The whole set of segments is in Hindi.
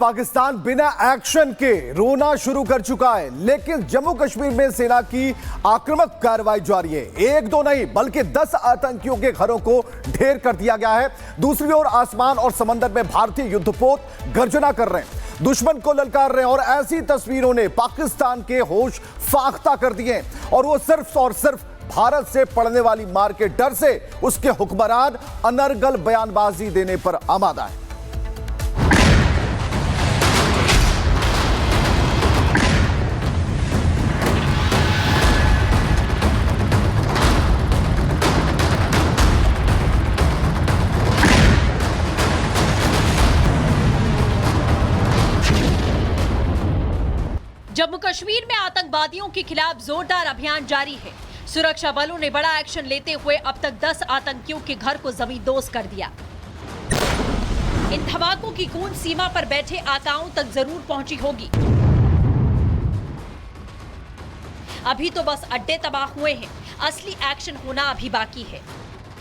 पाकिस्तान बिना एक्शन के रोना शुरू कर चुका है, लेकिन जम्मू कश्मीर में सेना की आक्रामक कार्रवाई जारी है। एक दो नहीं बल्कि 10 आतंकियों के घरों को ढेर कर दिया गया है। दूसरी ओर आसमान और समंदर में भारतीय युद्धपोत गर्जना कर रहे हैं, दुश्मन को ललकार रहे हैं और ऐसी तस्वीरों ने पाकिस्तान के होश फाख्ता कर दिए हैं। और वो सिर्फ और सिर्फ भारत से पड़ने वाली मार के डर से उसके हुक्मरान अनर्गल बयानबाजी देने पर आमादा है। जम्मू कश्मीर में आतंकवादियों के खिलाफ जोरदार अभियान जारी है। सुरक्षा बलों ने बड़ा एक्शन लेते हुए अब तक 10 आतंकियों के घर को जमींदोज कर दिया। इन धमाकों की गूंज सीमा पर बैठे आकाओं तक जरूर पहुंची होगी। अभी तो बस अड्डे तबाह हुए हैं, असली एक्शन होना अभी बाकी है।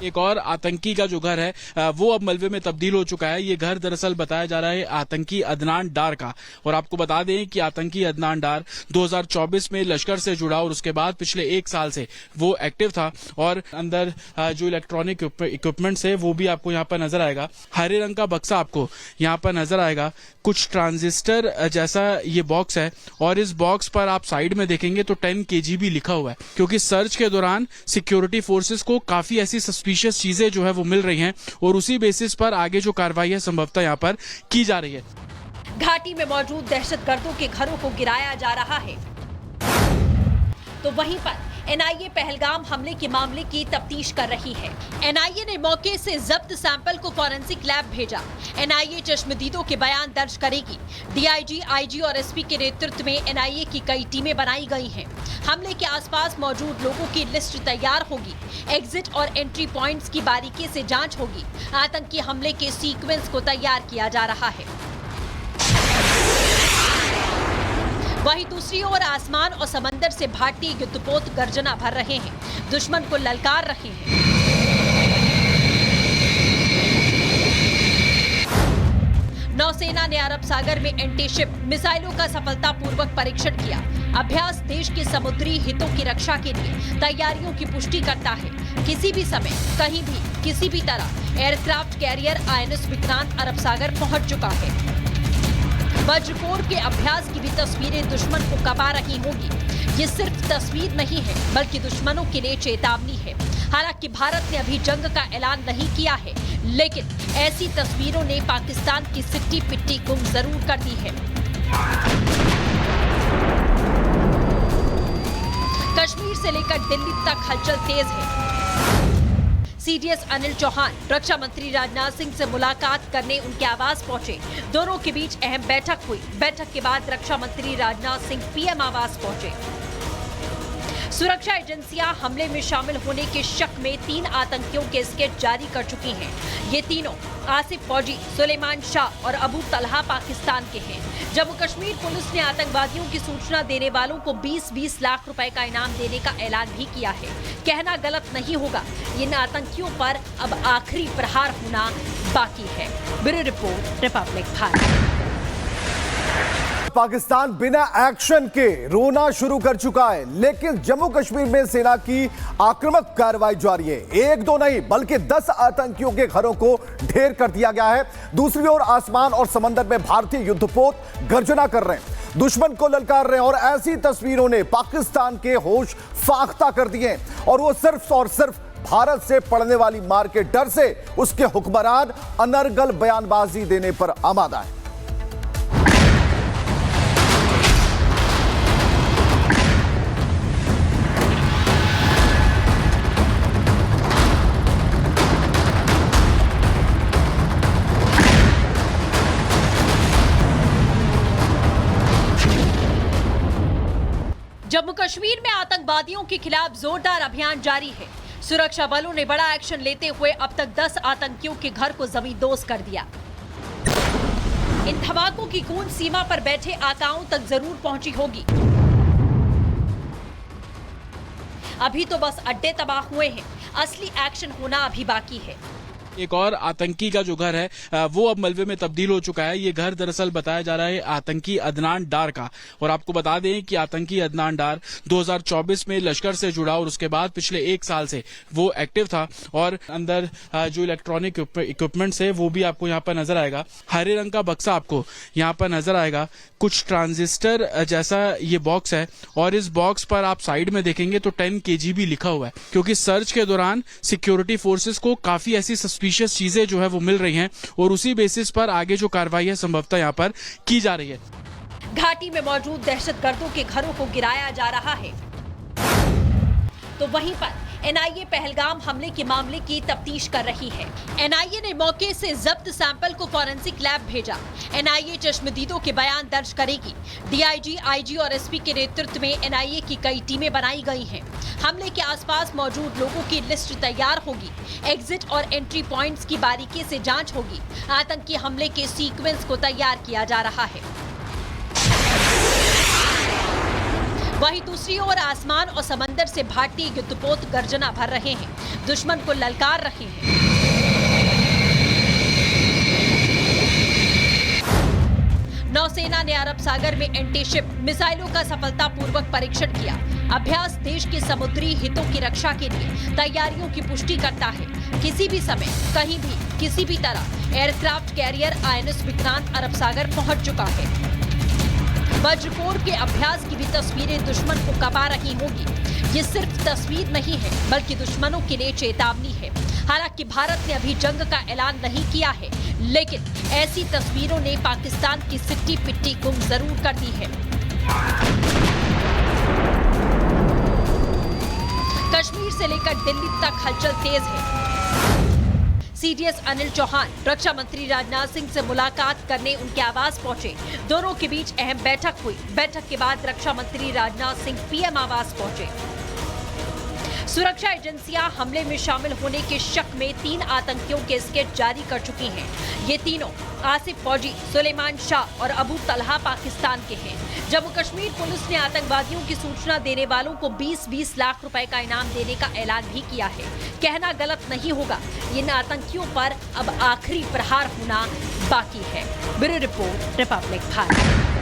एक और आतंकी का जो घर है वो अब मलबे में तब्दील हो चुका है। ये घर दरअसल बताया जा रहा है आतंकी अदनान डार का। और आपको बता दें कि आतंकी अदनान डार 2024 में लश्कर से जुड़ा और उसके बाद पिछले 1 साल से वो एक्टिव था। और अंदर जो इलेक्ट्रॉनिक इक्विपमेंट्स है वो भी आपको यहाँ पर नजर आएगा। हरे रंग का बक्सा आपको यहाँ पर नजर आएगा, कुछ ट्रांजिस्टर जैसा ये बॉक्स है। और इस बॉक्स पर आप साइड में देखेंगे तो 10 kg भी लिखा हुआ है, क्योंकि सर्च के दौरान सिक्योरिटी फोर्सेस को काफी ऐसी सस्पिशियस चीजें जो है वो मिल रही हैं और उसी बेसिस पर आगे जो कार्रवाई है संभवतः यहाँ पर की जा रही है। घाटी में मौजूद दहशतगर्दों के घरों को गिराया जा रहा है, तो वहीं पर एनआईए पहलगाम हमले के मामले की तफ्तीश कर रही है। एनआईए ने मौके से जब्त सैंपल को फॉरेंसिक लैब भेजा। एनआईए चश्मदीदों के बयान दर्ज करेगी। डीआईजी, आईजी और एसपी के नेतृत्व में एनआईए की कई टीमें बनाई गई हैं। हमले के आसपास मौजूद लोगों की लिस्ट तैयार होगी। एग्जिट और एंट्री पॉइंट्स की बारीकी से जांच होगी। आतंकी हमले के सीक्वेंस को तैयार किया जा रहा है। वहीं दूसरी ओर आसमान और समंदर से भारतीय युद्धपोत गर्जना भर रहे हैं, दुश्मन को ललकार रहे हैं। नौसेना ने अरब सागर में एंटीशिप मिसाइलों का सफलतापूर्वक परीक्षण किया। अभ्यास देश के समुद्री हितों की रक्षा के लिए तैयारियों की पुष्टि करता है। किसी भी समय, कहीं भी, किसी भी तरह एयरक्राफ्ट कैरियर INS विक्रांत अरब सागर पहुंच चुका है। वज्रकोर के अभ्यास की भी तस्वीरें दुश्मन को कपा रही होगी। ये सिर्फ तस्वीर नहीं है, बल्कि दुश्मनों के लिए चेतावनी है। हालांकि भारत ने अभी जंग का ऐलान नहीं किया है, लेकिन ऐसी तस्वीरों ने पाकिस्तान की सिट्टी पिट्टी गुम जरूर कर दी है। कश्मीर से लेकर दिल्ली तक हलचल तेज है। सीडीएस अनिल चौहान रक्षा मंत्री राजनाथ सिंह से मुलाकात करने उनके आवास पहुंचे। दोनों के बीच अहम बैठक हुई। बैठक के बाद रक्षा मंत्री राजनाथ सिंह पीएम आवास पहुंचे। सुरक्षा एजेंसियां हमले में शामिल होने के शक में 3 आतंकियों के स्केच जारी कर चुकी हैं। ये तीनों आसिफ फौजी, सुलेमान शाह और अबू तलहा पाकिस्तान के हैं। जम्मू कश्मीर पुलिस ने आतंकवादियों की सूचना देने वालों को 20-20 लाख रुपए का इनाम देने का ऐलान भी किया है। कहना गलत नहीं होगा, इन आतंकियों पर अब आखिरी प्रहार होना बाकी है। Bureau report, Republic Bharat. Pakistan बिना एक्शन के रोना शुरू कर चुका है, लेकिन जम्मू कश्मीर में सेना की आक्रामक कार्रवाई जारी है। एक दो नहीं बल्कि 10 आतंकियों के घरों को ढेर कर दिया गया है। दूसरी ओर आसमान और समंदर में भारतीय युद्धपोत गर्जना कर रहे हैं, दुश्मन को ललकार रहे हैं और ऐसी तस्वीरों ने पाकिस्तान के होश फाख्ता कर दिए हैं। और वो सिर्फ और सिर्फ भारत से पड़ने वाली मार के डर से उसके हुक्मरान अनर्गल बयानबाजी देने पर आमादा है। जम्मू कश्मीर में आतंकवादियों के खिलाफ जोरदार अभियान जारी है। सुरक्षा बलों ने बड़ा एक्शन लेते हुए अब तक 10 आतंकियों के घर को जमींदोज कर दिया। इन धमाकों की गूंज सीमा पर बैठे आकाओं तक जरूर पहुंची होगी। अभी तो बस अड्डे तबाह हुए हैं, असली एक्शन होना अभी बाकी है। एक और आतंकी का जो घर है वो अब मलबे में तब्दील हो चुका है। ये घर दरअसल बताया जा रहा है आतंकी अदनान डार का। और आपको बता दें कि आतंकी अदनान डार 2024 में लश्कर से जुड़ा और उसके बाद पिछले 1 साल से वो एक्टिव था। और अंदर जो इलेक्ट्रॉनिक इक्विपमेंट्स है वो भी आपको यहाँ पर नजर आएगा। हरे रंग का बक्सा आपको यहाँ पर नजर आएगा। कुछ ट्रांजिस्टर जैसा ये बॉक्स है और इस बॉक्स पर आप साइड में देखेंगे तो 10 KGB लिखा हुआ है, क्योंकि सर्च के दौरान सिक्योरिटी फोर्सेस को काफी ऐसी सस्पिशियस चीजें जो है वो मिल रही हैं और उसी बेसिस पर आगे जो कार्रवाई है संभवतः यहाँ पर की जा रही है। घाटी में मौजूद दहशतगर्दों के घरों को गिराया जा रहा है, तो वहीं पर NIA पहलगाम हमले के मामले की तफ्तीश कर रही है। NIA ने मौके से जब्त सैंपल को फॉरेंसिक लैब भेजा। NIA चश्मदीदों के बयान दर्ज करेगी। DIG, IG और SP के नेतृत्व में NIA की कई टीमें बनाई गई हैं। हमले के आसपास मौजूद लोगों की लिस्ट तैयार होगी। एग्जिट और एंट्री पॉइंट्स की बारीकी से जांच होगी। आतंकी हमले के सीक्वेंस को तैयार किया जा रहा है। वहीं दूसरी ओर आसमान और समंदर से भारतीय युद्धपोत गर्जना भर रहे हैं, दुश्मन को ललकार रहे हैं। नौसेना ने अरब सागर में एंटी शिप मिसाइलों का सफलतापूर्वक परीक्षण किया। अभ्यास देश के समुद्री हितों की रक्षा के लिए तैयारियों की पुष्टि करता है। किसी भी समय, कहीं भी, किसी भी तरह एयरक्राफ्ट कैरियर INS विक्रांत अरब सागर पहुंच चुका है। वज्रकोर के अभ्यास की भी तस्वीरें दुश्मन को कपा रही होगी। ये सिर्फ तस्वीर नहीं है, बल्कि दुश्मनों के लिए चेतावनी है। हालांकि भारत ने अभी जंग का ऐलान नहीं किया है, लेकिन ऐसी तस्वीरों ने पाकिस्तान की सिट्टी पिट्टी गुम जरूर कर दी है। कश्मीर से लेकर दिल्ली तक हलचल तेज है। CDS अनिल चौहान रक्षा मंत्री राजनाथ सिंह से मुलाकात करने उनके आवास पहुंचे। दोनों के बीच अहम बैठक हुई। बैठक के बाद रक्षा मंत्री राजनाथ सिंह PM आवास पहुंचे। सुरक्षा एजेंसियां हमले में शामिल होने के शक में 3 आतंकियों के स्केच जारी कर चुकी हैं। ये तीनों आसिफ फौजी, सुलेमान शाह और अबू तलहा पाकिस्तान के हैं। जम्मू कश्मीर पुलिस ने आतंकवादियों की सूचना देने वालों को 20-20 लाख रुपए का इनाम देने का ऐलान भी किया है। कहना गलत नहीं होगा, इन आतंकियों पर अब आखिरी प्रहार होना बाकी है। Bureau report, Republic Bharat.